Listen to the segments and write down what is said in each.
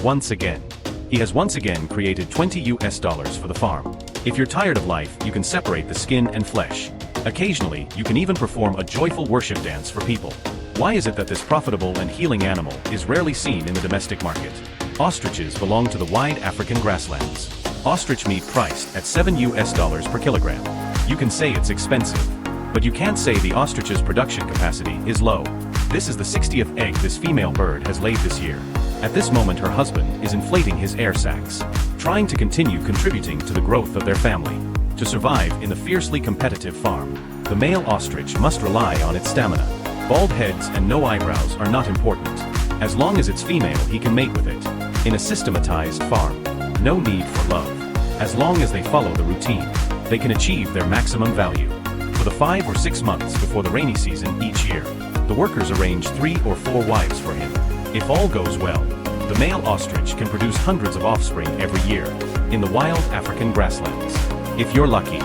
once again. He has once again created $20 for the farm. If you're tired of life, you can separate the skin and flesh. Occasionally, you can even perform a joyful worship dance for people. Why is it that this profitable and healing animal is rarely seen in the domestic market? Ostriches belong to the wide African grasslands. Ostrich meat priced at $7 per kilogram. You can say it's expensive, but you can't say the ostrich's production capacity is low. This is the 60th egg this female bird has laid this year. At this moment her husband is inflating his air sacs, trying to continue contributing to the growth of their family. To survive in the fiercely competitive farm, the male ostrich must rely on its stamina. Bald heads and no eyebrows are not important. As long as it's female, he can mate with it. In a systematized farm, no need for love. As long as they follow the routine, they can achieve their maximum value. For the 5 or 6 months before the rainy season each year, the workers arrange 3 or 4 wives for him. If all goes well, the male ostrich can produce hundreds of offspring every year in the wild African grasslands. If you're lucky,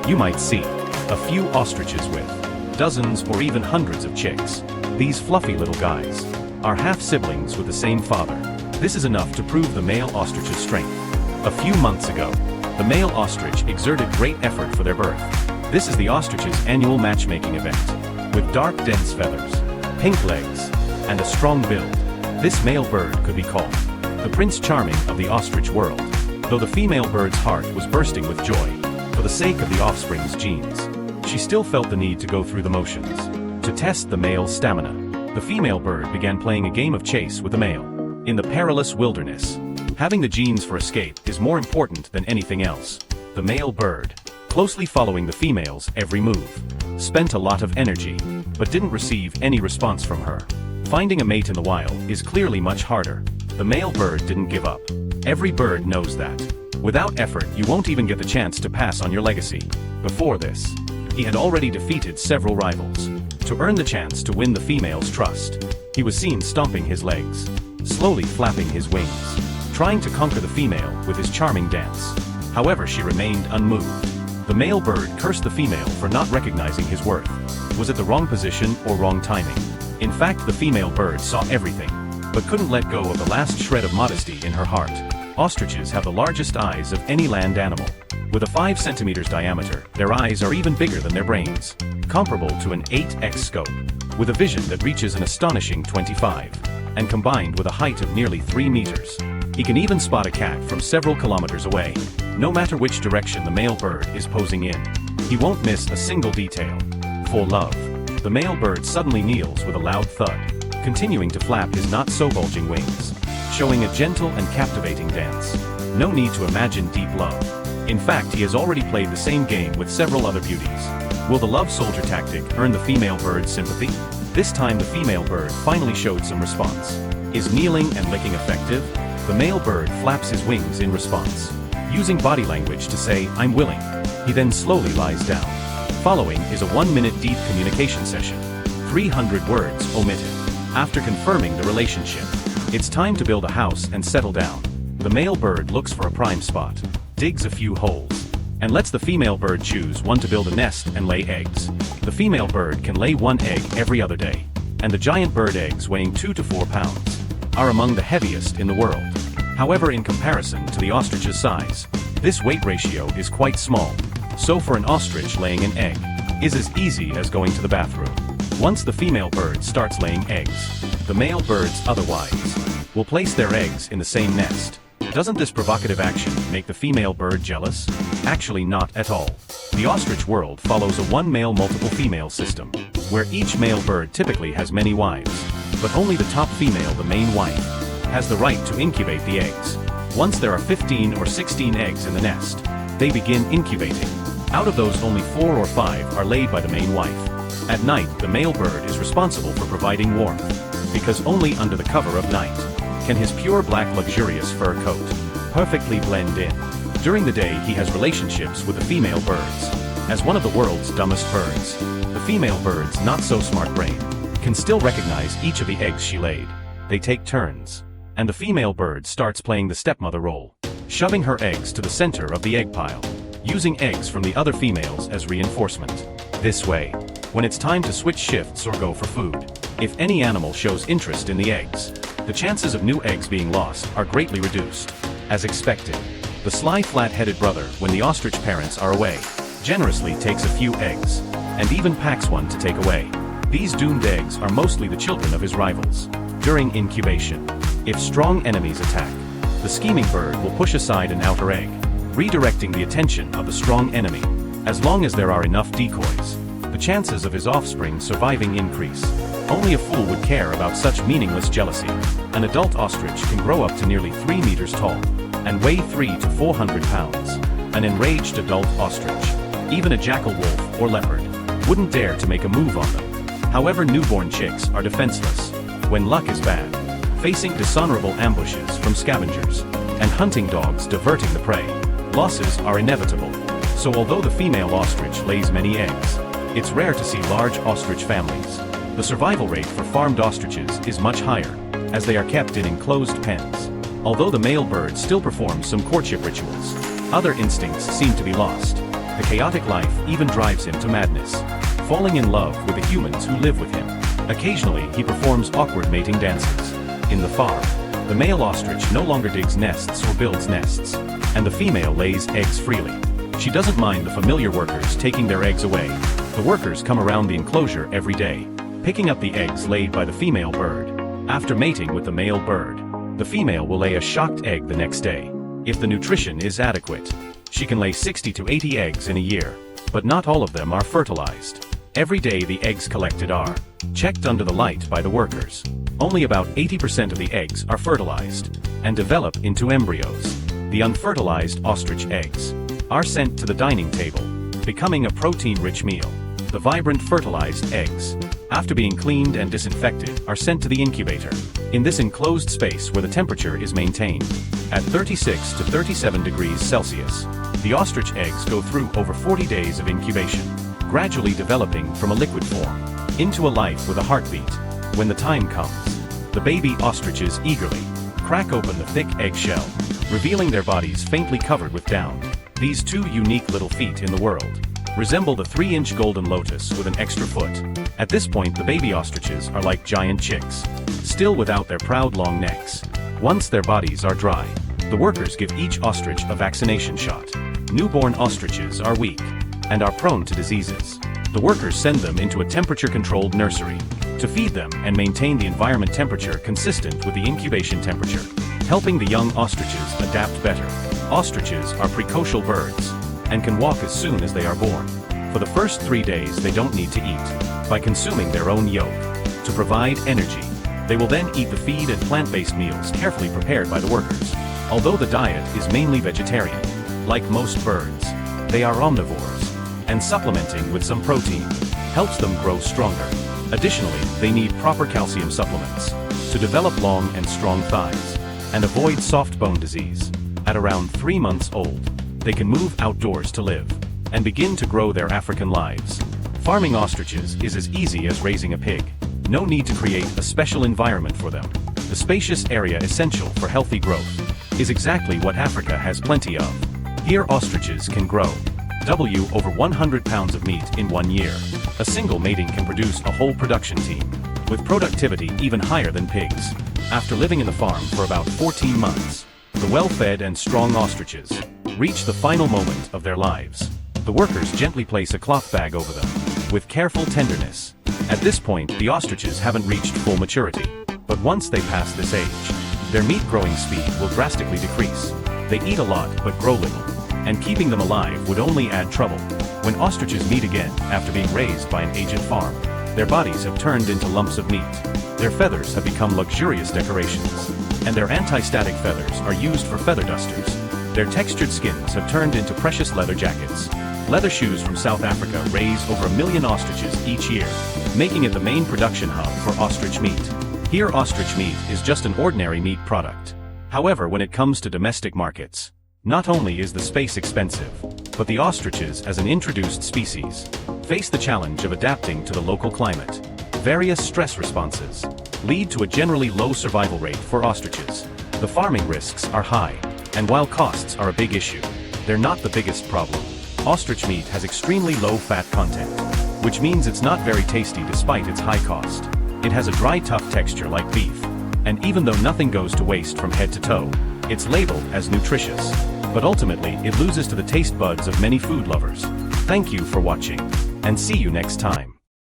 you might see a few ostriches with dozens or even hundreds of chicks. These fluffy little guys are half-siblings with the same father. This is enough to prove the male ostrich's strength. A few months ago, the male ostrich exerted great effort for their birth. This is the ostrich's annual matchmaking event. With dark dense feathers, pink legs, and a strong build, this male bird could be called the Prince Charming of the ostrich world. Though the female bird's heart was bursting with joy for the sake of the offspring's genes, she still felt the need to go through the motions. To test the male's stamina, the female bird began playing a game of chase with the male. In the perilous wilderness, having the genes for escape is more important than anything else. The male bird, closely following the female's every move, spent a lot of energy, but didn't receive any response from her. Finding a mate in the wild is clearly much harder. The male bird didn't give up. Every bird knows that. Without effort, you won't even get the chance to pass on your legacy. Before this, he had already defeated several rivals. To earn the chance to win the female's trust, he was seen stomping his legs, slowly flapping his wings, trying to conquer the female with his charming dance. However, she remained unmoved. The male bird cursed the female for not recognizing his worth. Was it the wrong position or wrong timing? In fact, the female bird saw everything, but couldn't let go of the last shred of modesty in her heart. Ostriches have the largest eyes of any land animal. With a 5 centimeters diameter, their eyes are even bigger than their brains, comparable to an 8x scope, with a vision that reaches an astonishing 25, and combined with a height of nearly 3 meters. He can even spot a cat from several kilometers away, no matter which direction the male bird is posing in. He won't miss a single detail. For love, the male bird suddenly kneels with a loud thud, continuing to flap his not-so-bulging wings, showing a gentle and captivating dance. No need to imagine deep love. In fact, he has already played the same game with several other beauties. Will the love soldier tactic earn the female bird's sympathy? This time the female bird finally showed some response. Is kneeling and licking effective? The male bird flaps his wings in response, using body language to say, "I'm willing." He then slowly lies down. Following is a 1-minute deep communication session. 300 words omitted. After confirming the relationship, it's time to build a house and settle down. The male bird looks for a prime spot, digs a few holes, and lets the female bird choose one to build a nest and lay eggs. The female bird can lay 1 egg every other day, and the giant bird eggs weighing 2 to 4 pounds are among the heaviest in the world. However, in comparison to the ostrich's size, this weight ratio is quite small. So for an ostrich, laying an egg is as easy as going to the bathroom. Once the female bird starts laying eggs, the male birds otherwise will place their eggs in the same nest. Doesn't this provocative action make the female bird jealous? Actually, not at all. The ostrich world follows a one male multiple female system, where each male bird typically has many wives, but only the top female, the main wife, has the right to incubate the eggs. Once there are 15 or 16 eggs in the nest, they begin incubating. Out of those, only 4 or 5 are laid by the main wife. At night, the male bird is responsible for providing warmth, because only under the cover of night can his pure black luxurious fur coat perfectly blend in. During the day, he has relationships with the female birds. As one of the world's dumbest birds, the female bird's not-so-smart brain can still recognize each of the eggs she laid. They take turns, and the female bird starts playing the stepmother role, shoving her eggs to the center of the egg pile, using eggs from the other females as reinforcement. This way, when it's time to switch shifts or go for food, if any animal shows interest in the eggs, the chances of new eggs being lost are greatly reduced. As expected, the sly flat-headed brother, when the ostrich parents are away, generously takes a few eggs, and even packs one to take away. These doomed eggs are mostly the children of his rivals. During incubation, if strong enemies attack, the scheming bird will push aside an outer egg, redirecting the attention of the strong enemy. As long as there are enough decoys, the chances of his offspring surviving increase. Only a fool would care about such meaningless jealousy. An adult ostrich can grow up to nearly 3 meters tall and weigh 300 to 400 pounds. An enraged adult ostrich, even a jackal wolf or leopard, wouldn't dare to make a move on them. However, newborn chicks are defenseless when luck is bad, facing dishonorable ambushes from scavengers and hunting dogs diverting the prey. Losses are inevitable, so although the female ostrich lays many eggs, it's rare to see large ostrich families. The survival rate for farmed ostriches is much higher, as they are kept in enclosed pens. Although the male bird still performs some courtship rituals, other instincts seem to be lost. The chaotic life even drives him to madness, falling in love with the humans who live with him. Occasionally, he performs awkward mating dances. In the farm, the male ostrich no longer digs nests or builds nests, and the female lays eggs freely. She doesn't mind the familiar workers taking their eggs away. The workers come around the enclosure every day, picking up the eggs laid by the female bird. After mating with the male bird, the female will lay a shocked egg the next day. If the nutrition is adequate, she can lay 60 to 80 eggs in a year, but not all of them are fertilized. Every day the eggs collected are checked under the light by the workers. Only about 80% of the eggs are fertilized and develop into embryos. The unfertilized ostrich eggs are sent to the dining table, becoming a protein-rich meal. The vibrant fertilized eggs, after being cleaned and disinfected, are sent to the incubator. In this enclosed space where the temperature is maintained at 36 to 37 degrees Celsius, the ostrich eggs go through over 40 days of incubation, gradually developing from a liquid form into a life with a heartbeat. When the time comes, the baby ostriches eagerly crack open the thick egg shell, revealing their bodies faintly covered with down. These two unique little feet in the world resemble the 3-inch golden lotus with an extra foot. At this point, the baby ostriches are like giant chicks, still without their proud long necks. Once their bodies are dry, the workers give each ostrich a vaccination shot. Newborn ostriches are weak and are prone to diseases. The workers send them into a temperature-controlled nursery to feed them and maintain the environment temperature consistent with the incubation temperature, helping the young ostriches adapt better. Ostriches are precocial birds and can walk as soon as they are born. For the first 3 days they don't need to eat, by consuming their own yolk to provide energy. They will then eat the feed and plant-based meals carefully prepared by the workers. Although the diet is mainly vegetarian, like most birds, they are omnivores, and supplementing with some protein helps them grow stronger. Additionally, they need proper calcium supplements to develop long and strong thighs and avoid soft bone disease. At around 3 months old, they can move outdoors to live and begin to grow their African lives. Farming ostriches is as easy as raising a pig. No need to create a special environment for them. The spacious area essential for healthy growth is exactly what Africa has plenty of. Here ostriches can grow over 100 pounds of meat in 1 year. A single mating can produce a whole production team, with productivity even higher than pigs. After living in the farm for about 14 months, the well-fed and strong ostriches reach the final moment of their lives. The workers gently place a cloth bag over them, with careful tenderness. At this point, the ostriches haven't reached full maturity, but once they pass this age, their meat growing speed will drastically decrease. They eat a lot but grow little, and keeping them alive would only add trouble. When ostriches meet again after being raised by an aged farm, their bodies have turned into lumps of meat. Their feathers have become luxurious decorations, and their anti-static feathers are used for feather dusters. Their textured skins have turned into precious leather jackets. Leather shoes from South Africa raise over 1 million ostriches each year, making it the main production hub for ostrich meat. Here ostrich meat is just an ordinary meat product. However, when it comes to domestic markets, not only is the space expensive, but the ostriches as an introduced species face the challenge of adapting to the local climate. Various stress responses lead to a generally low survival rate for ostriches. The farming risks are high, and while costs are a big issue, they're not the biggest problem. Ostrich meat has extremely low fat content, which means it's not very tasty despite its high cost. It has a dry, tough texture like beef, And even though nothing goes to waste from head to toe, it's labeled as nutritious. But ultimately, it loses to the taste buds of many food lovers. Thank you for watching, and see you next time.